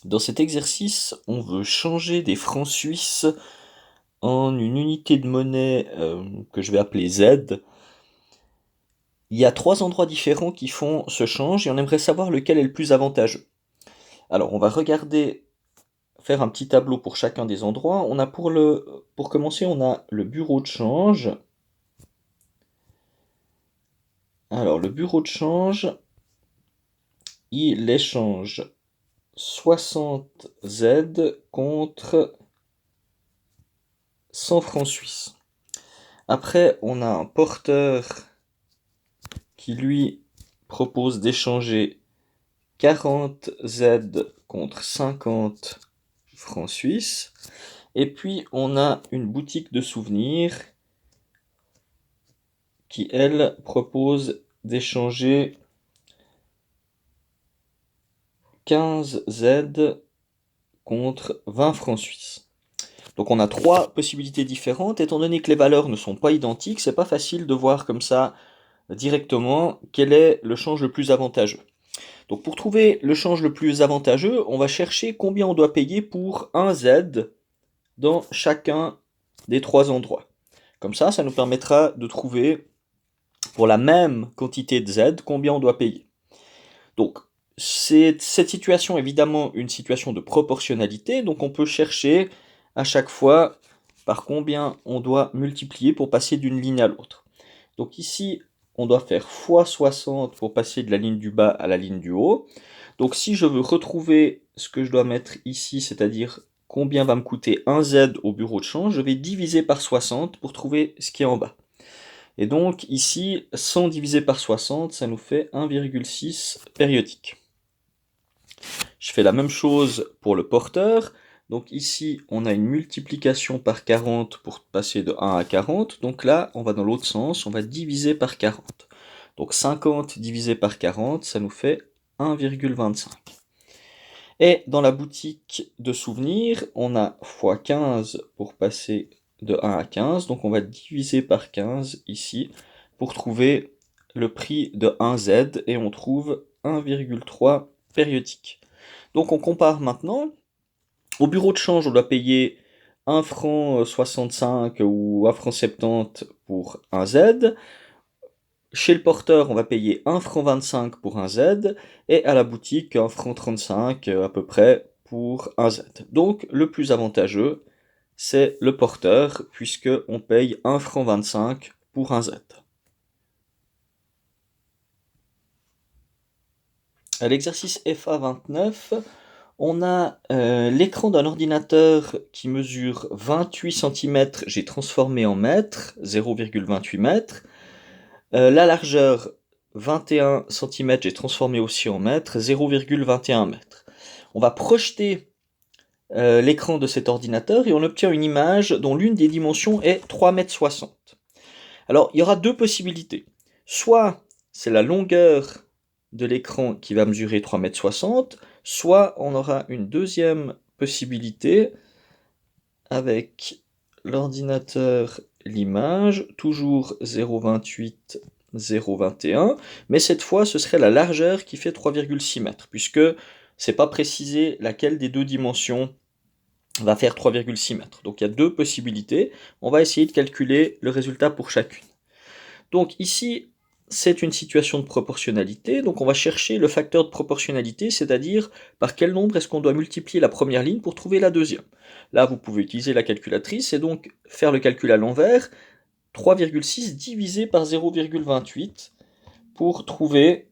Dans cet exercice, on veut changer des francs suisses en une unité de monnaie que je vais appeler Z. Il y a 3 endroits différents qui font ce change et on aimerait savoir lequel est le plus avantageux. Alors, on va regarder, faire un petit tableau pour chacun des endroits. Pour commencer, on a le bureau de change. Alors, le bureau de change, il échange 60 Z contre 100 francs suisses. Après, on a un porteur qui lui propose d'échanger 40 Z contre 50 francs suisses. Et puis on a une boutique de souvenirs qui, elle, propose d'échanger 15 Z contre 20 francs suisses. Donc on a 3 possibilités différentes. Étant donné que les valeurs ne sont pas identiques, c'est pas facile de voir comme ça directement quel est le change le plus avantageux. Donc pour trouver le change le plus avantageux, on va chercher combien on doit payer pour un Z dans chacun des 3 endroits. Comme ça nous permettra de trouver pour la même quantité de Z combien on doit payer. Donc c'est cette situation évidemment une situation de proportionnalité, donc on peut chercher à chaque fois par combien on doit multiplier pour passer d'une ligne à l'autre. Donc ici, on doit faire fois 60 pour passer de la ligne du bas à la ligne du haut. Donc si je veux retrouver ce que je dois mettre ici, c'est-à-dire combien va me coûter un Z au bureau de change, je vais diviser par 60 pour trouver ce qui est en bas. Et donc ici, 100 divisé par 60, ça nous fait 1,6 périodique. Je fais la même chose pour le porteur. Donc ici, on a une multiplication par 40 pour passer de 1 à 40. Donc là, on va dans l'autre sens, on va diviser par 40. Donc 50 divisé par 40, ça nous fait 1,25. Et dans la boutique de souvenirs, on a x 15 pour passer de 1 à 15. Donc on va diviser par 15 ici pour trouver le prix de 1Z et on trouve 1,3 périodique. Donc on compare maintenant. Au bureau de change, on doit payer 1 franc 65 ou 1 franc 70 pour un Z. Chez le porteur, on va payer 1 franc 25 pour un Z. Et à la boutique, 1 franc 35 à peu près pour un Z. Donc le plus avantageux, c'est le porteur, puisque on paye 1 franc 25 pour un Z. À l'exercice FA 29, on a l'écran d'un ordinateur qui mesure 28 cm, j'ai transformé en mètres, 0,28 mètres. La largeur 21 cm, j'ai transformé aussi en mètres, 0,21 mètres. On va projeter l'écran de cet ordinateur et on obtient une image dont l'une des dimensions est 3,60 m. Alors, il y aura deux possibilités. Soit c'est la longueur de l'écran qui va mesurer 3,60 m, soit on aura une deuxième possibilité avec l'ordinateur, l'image, toujours 0,28, 0,21, mais cette fois ce serait la largeur qui fait 3,6 mètres, puisque c'est pas précisé laquelle des deux dimensions va faire 3,6 mètres. Donc il y a deux possibilités, on va essayer de calculer le résultat pour chacune. Donc ici, c'est une situation de proportionnalité, donc on va chercher le facteur de proportionnalité, c'est-à-dire par quel nombre est-ce qu'on doit multiplier la première ligne pour trouver la deuxième. Là, vous pouvez utiliser la calculatrice et donc faire le calcul à l'envers, 3,6 divisé par 0,28 pour trouver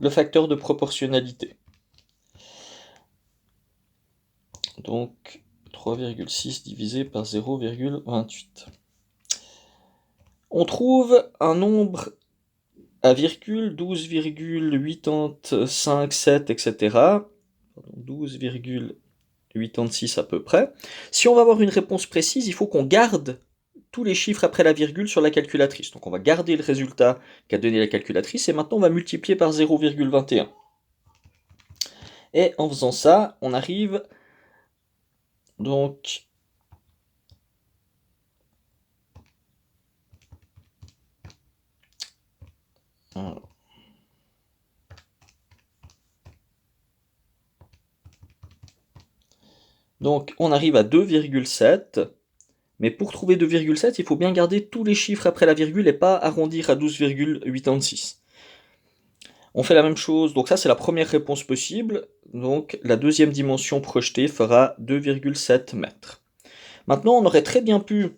le facteur de proportionnalité. Donc 3,6 divisé par 0,28. On trouve un nombre à virgule, 12,857, etc. 12,86 à peu près. Si on va avoir une réponse précise, il faut qu'on garde tous les chiffres après la virgule sur la calculatrice. Donc on va garder le résultat qu'a donné la calculatrice et maintenant on va multiplier par 0,21. Et en faisant ça, on arrive donc Donc on arrive à 2,7. Mais pour trouver 2,7, il faut bien garder tous les chiffres après la virgule et pas arrondir à 12,86. On fait la même chose, donc ça c'est la première réponse possible, donc la deuxième dimension projetée fera 2,7 mètres. Maintenant on aurait très bien pu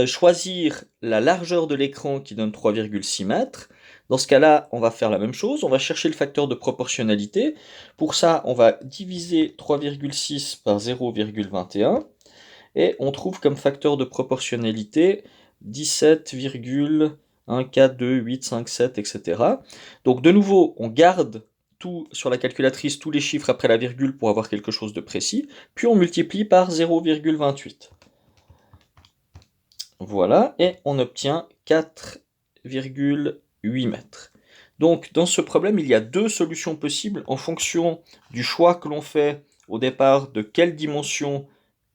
choisir la largeur de l'écran qui donne 3,6 mètres. Dans ce cas-là, on va faire la même chose, on va chercher le facteur de proportionnalité. Pour ça, on va diviser 3,6 par 0,21. Et on trouve comme facteur de proportionnalité 17,142,857, etc. Donc de nouveau, on garde tout sur la calculatrice, tous les chiffres après la virgule pour avoir quelque chose de précis, puis on multiplie par 0,28. Voilà, et on obtient 4,8 mètres. Donc dans ce problème, il y a deux solutions possibles en fonction du choix que l'on fait au départ de quelle dimension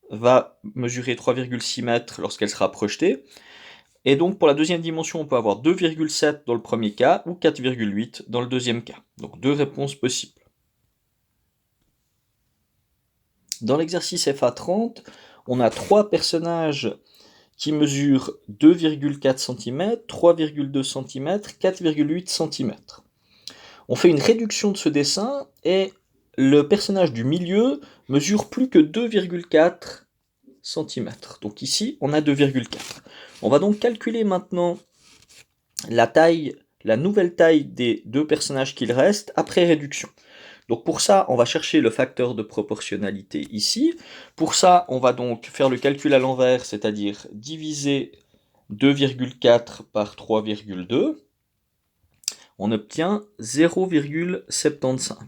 va mesurer 3,6 mètres lorsqu'elle sera projetée. Et donc pour la deuxième dimension, on peut avoir 2,7 dans le premier cas ou 4,8 dans le deuxième cas. Donc deux réponses possibles. Dans l'exercice FA30, on a trois personnages qui mesurent 2,4 cm, 3,2 cm, 4,8 cm. On fait une réduction de ce dessin et le personnage du milieu mesure plus que 2,4 cm. Donc ici, on a 2,4. On va donc calculer maintenant la taille, la nouvelle taille des deux personnages qu'il reste après réduction. Donc pour ça, on va chercher le facteur de proportionnalité ici. Pour ça, on va donc faire le calcul à l'envers, c'est-à-dire diviser 2,4 par 3,2. On obtient 0,75.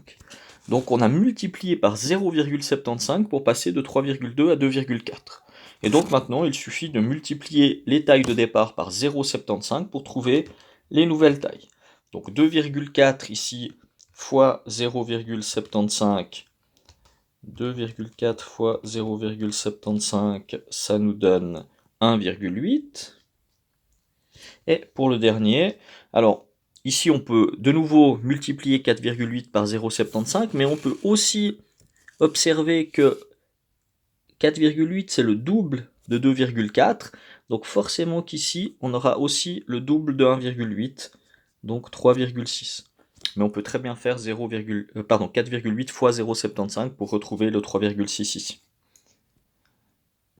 Donc on a multiplié par 0,75 pour passer de 3,2 à 2,4. Et donc maintenant, il suffit de multiplier les tailles de départ par 0,75 pour trouver les nouvelles tailles. Donc 2,4 ici fois 0,75. 2,4 fois 0,75, ça nous donne 1,8. Et pour le dernier, alors ici on peut de nouveau multiplier 4,8 par 0,75, mais on peut aussi observer que 4,8 c'est le double de 2,4, donc forcément qu'ici on aura aussi le double de 1,8, donc 3,6. Mais on peut très bien faire 4,8 fois 0,75 pour retrouver le 3,6 ici.